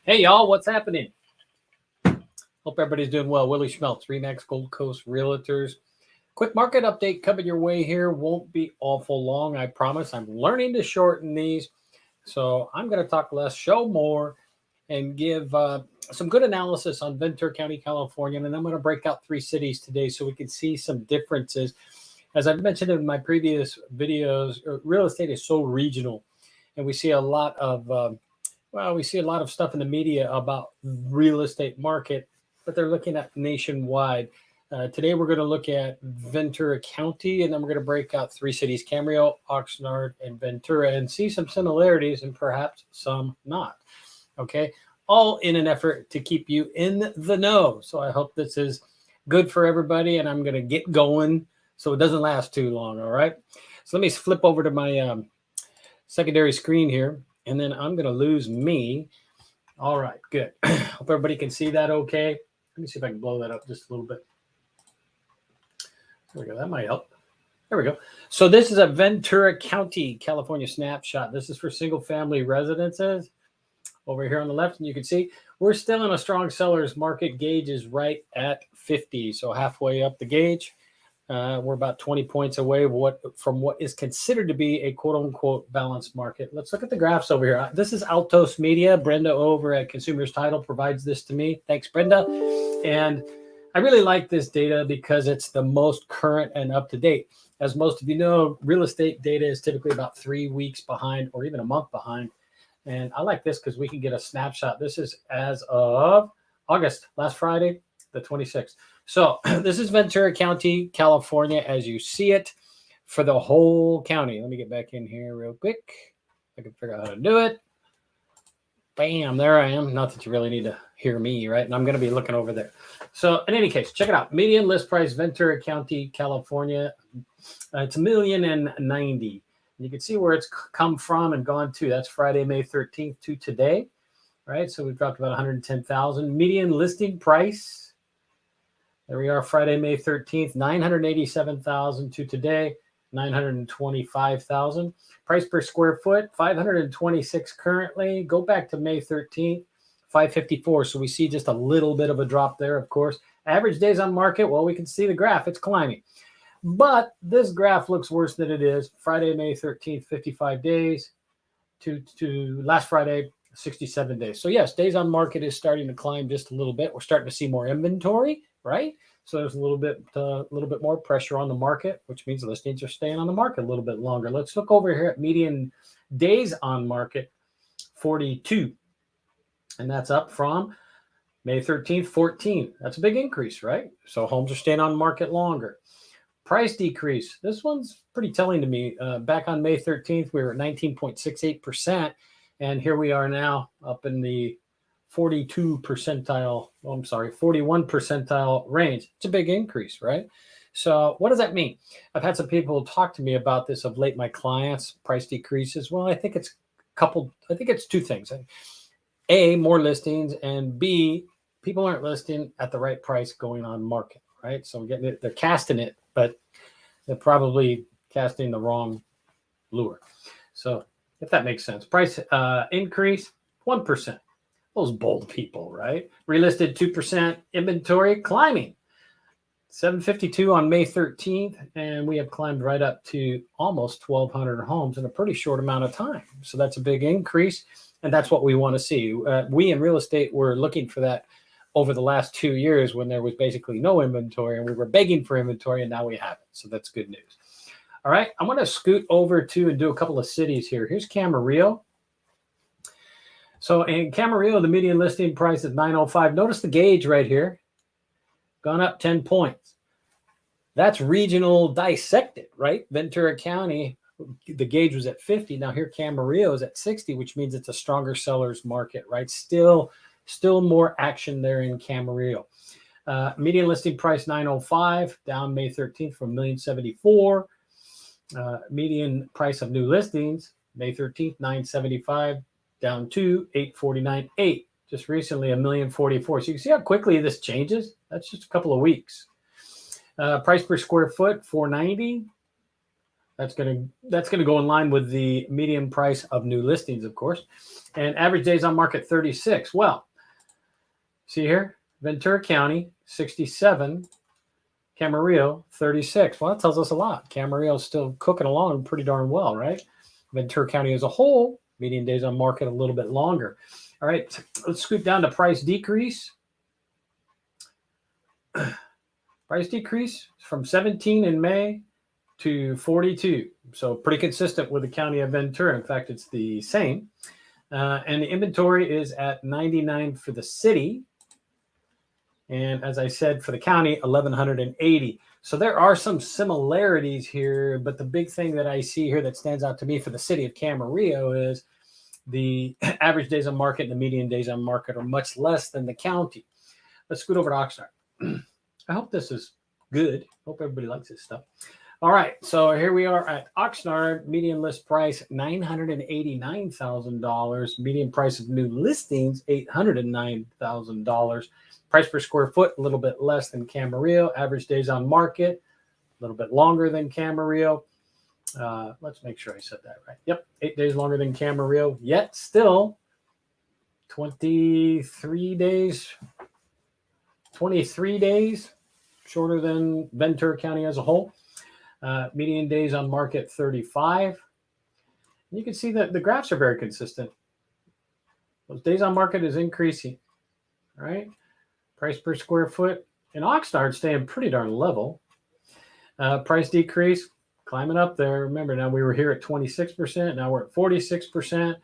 Hey, y'all, what's happening? Hope everybody's doing well. Willie Schmeltz, Remax Gold Coast Realtors. Quick market update coming your way here. Won't be awful long, I promise. I'm learning to shorten these. So I'm going to talk less, show more, and give some good analysis on Ventura County, California. And I'm going to break out 3 cities today so we can see some differences. As I've mentioned in my previous videos, real estate is so regional. And we see a lot of we see a lot of stuff in the media about real estate market, but they're looking at nationwide. Today we're going to look at Ventura County, and then we're going to break out 3 cities: Camarillo, Oxnard, and Ventura, and see some similarities and perhaps some not. Okay, all in an effort to keep you in the know. So I hope this is good for everybody, and I'm going to get going so it doesn't last too long. All right, so let me flip over to my secondary screen here, and then I'm going to lose me. All right, good. Hope everybody can see that okay. Let me see if I can blow that up just a little bit. There we go. That might help. There we go. So this is a Ventura County, California snapshot. This is for single-family residences. Over here on the left, and you can see we're still in a strong seller's market. Gauge is right at 50, so halfway up the gauge. We're about 20 points away from what is considered to be a quote-unquote balanced market. Let's look at the graphs over here. This is Altos Media. Brenda over at Consumers Title provides this to me. Thanks, Brenda. And I really like this data because it's the most current and up-to-date. As most of you know, real estate data is typically about 3 weeks behind or even a month behind. And I like this because we can get a snapshot. This is as of August, last Friday, the 26th. So this is Ventura County, California, as you see it for the whole county. Let me get back in here real quick. I can figure out how to do it. Bam, there I am. Not that you really need to hear me, right? And I'm going to be looking over there. So in any case, check it out. Median list price, Ventura County, California. It's $1,090,000. You can see where it's come from and gone to. That's Friday, May 13th to today, right? So we've dropped about 110,000. Median listing price. There we are, Friday, May 13th, 987,000 to today, 925,000. Price per square foot, 526 currently. Go back to May 13th, 554. So we see just a little bit of a drop there, of course. Average days on market, well, we can see the graph. It's climbing. But this graph looks worse than it is. Friday, May 13th, 55 days to last Friday, 67 days. So yes, days on market is starting to climb just a little bit. We're starting to see more inventory, right? So there's a little bit more pressure on the market, which means listings are staying on the market a little bit longer. Let's look over here at median days on market, 42. And that's up from May 13th, 14. That's a big increase, right? So homes are staying on market longer. Price decrease. This one's pretty telling to me. Back on May 13th, we were at 19.68%. And here we are now up in the 41 percentile range. It's a big increase, right? So what does that mean? I've had some people talk to me about this of late, my clients, price decreases. Well, I think it's two things. A, more listings, and B, people aren't listing at the right price going on market, right? So they're casting it, but they're probably casting the wrong lure. So if that makes sense. Price increase, 1%. Those bold people, right? Relisted 2%, inventory climbing. 752 on May 13th, and we have climbed right up to almost 1,200 homes in a pretty short amount of time. So that's a big increase, and that's what we want to see. We in real estate were looking for that over the last 2 years when there was basically no inventory, and we were begging for inventory, and now we have it. So that's good news. All right, I'm going to scoot over to and do a couple of cities here. Here's Camarillo. So in Camarillo, the median listing price is 905. Notice the gauge right here, gone up 10 points. That's regional dissected, right? Ventura County, the gauge was at 50. Now here Camarillo is at 60, which means it's a stronger seller's market, right? Still more action there in Camarillo. Median listing price 905, down May 13th from 1,074,000. Median price of new listings, May 13th, 975, down to 849.8. Just recently, 1,044,000. So you can see how quickly this changes. That's just a couple of weeks. Price per square foot, 490. That's going to go in line with the median price of new listings, of course. And average days on market 36. Well, see here, Ventura County 67, Camarillo 36. Well, that tells us a lot. Camarillo's still cooking along pretty darn well, right? Ventura County as a whole, median days on market a little bit longer. All right, let's scoot down to price decrease. Price decrease from 17 in May to 42. So pretty consistent with the county of Ventura. In fact, it's the same. And the inventory is at 99 for the city. And as I said, for the county, 1,180. So there are some similarities here, but the big thing that I see here that stands out to me for the city of Camarillo is the average days on market and the median days on market are much less than the county. Let's scoot over to Oxnard. I hope this is good. Hope everybody likes this stuff. All right, so here we are at Oxnard, median list price $989,000, median price of new listings $809,000, price per square foot a little bit less than Camarillo, average days on market a little bit longer than Camarillo. Let's make sure I said that right. Yep, 8 days longer than Camarillo, yet still 23 days shorter than Ventura County as a whole. Median days on market 35. And you can see that the graphs are very consistent. Those days on market is increasing, right? Price per square foot in Oxnard staying pretty darn level. Price decrease climbing up there. Remember, now we were here at 26%. Now we're at 46%.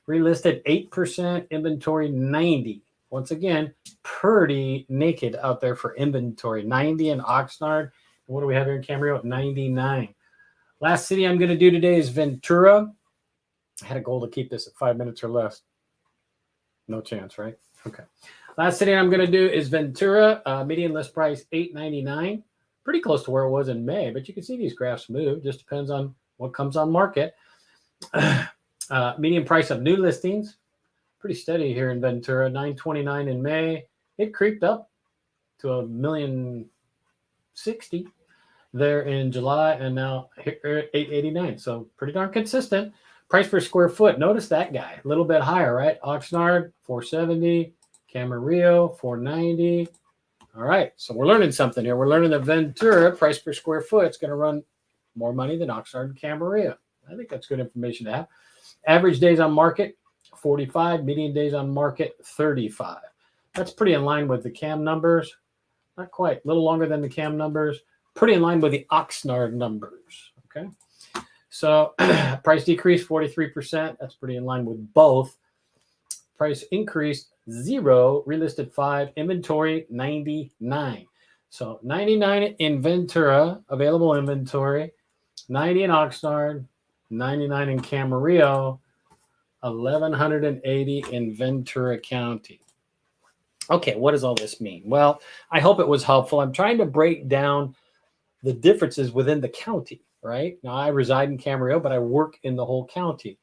Relisted 8%. Inventory 90. Once again, pretty naked out there for inventory. 90 in Oxnard. What do we have here in Camarillo at 99? Last city I'm going to do today is Ventura. I had a goal to keep this at 5 minutes or less. No chance, right? Okay. Last city I'm going to do is Ventura. Median list price $899. Pretty close to where it was in May, but you can see these graphs move. Just depends on what comes on market. Median price of new listings. Pretty steady here in Ventura. $929 in May. It creeped up to $1,060,000 there in July, and now $889. So pretty darn consistent. Price per square foot. Notice that guy a little bit higher, right? Oxnard $470, Camarillo $490. All right, so we're learning something here. We're learning that Ventura price per square foot is going to run more money than Oxnard and Camarillo. I think that's good information to have. Average days on market 45, median days on market 35. That's pretty in line with the CAM numbers. Not quite, a little longer than the CAM numbers. Pretty in line with the Oxnard numbers, okay? So price decrease 43%. That's pretty in line with both. Price increase 0, relisted 5, inventory 99. So 99 in Ventura, available inventory, 90 in Oxnard, 99 in Camarillo, 1,180 in Ventura County. Okay, what does all this mean? Well, I hope it was helpful. I'm trying to break down the differences within the county, right? Now, I reside in Camarillo, but I work in the whole county.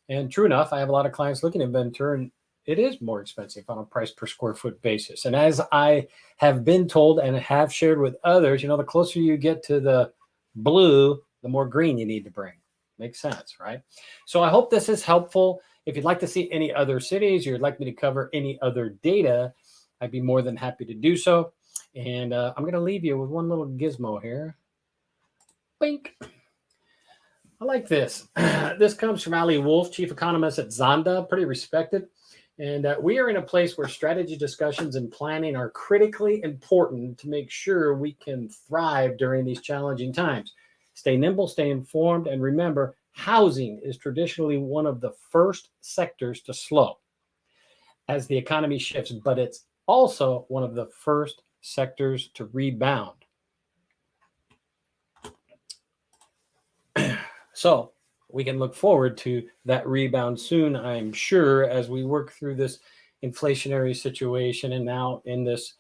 And true enough, I have a lot of clients looking at Ventura, and it is more expensive on a price per square foot basis. And as I have been told and have shared with others, the closer you get to the blue, the more green you need to bring. Makes sense, right? So I hope this is helpful. If you'd like to see any other cities, or you'd like me to cover any other data, I'd be more than happy to do so. And I'm going to leave you with one little gizmo here. Bink. I like this. This comes from Ali Wolf, chief economist at Zonda, pretty respected. And we are in a place where strategy discussions and planning are critically important to make sure we can thrive during these challenging times. Stay nimble, stay informed, and remember, housing is traditionally one of the first sectors to slow as the economy shifts, but it's also one of the first sectors to rebound. So we can look forward to that rebound soon, I'm sure, as we work through this inflationary situation and now in this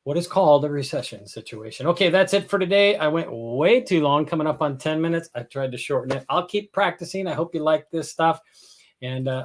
what is called a recession situation. Okay, that's it for today. I went way too long, coming up on 10 minutes. I tried to shorten it. I'll keep practicing. I hope you like this stuff. And I'm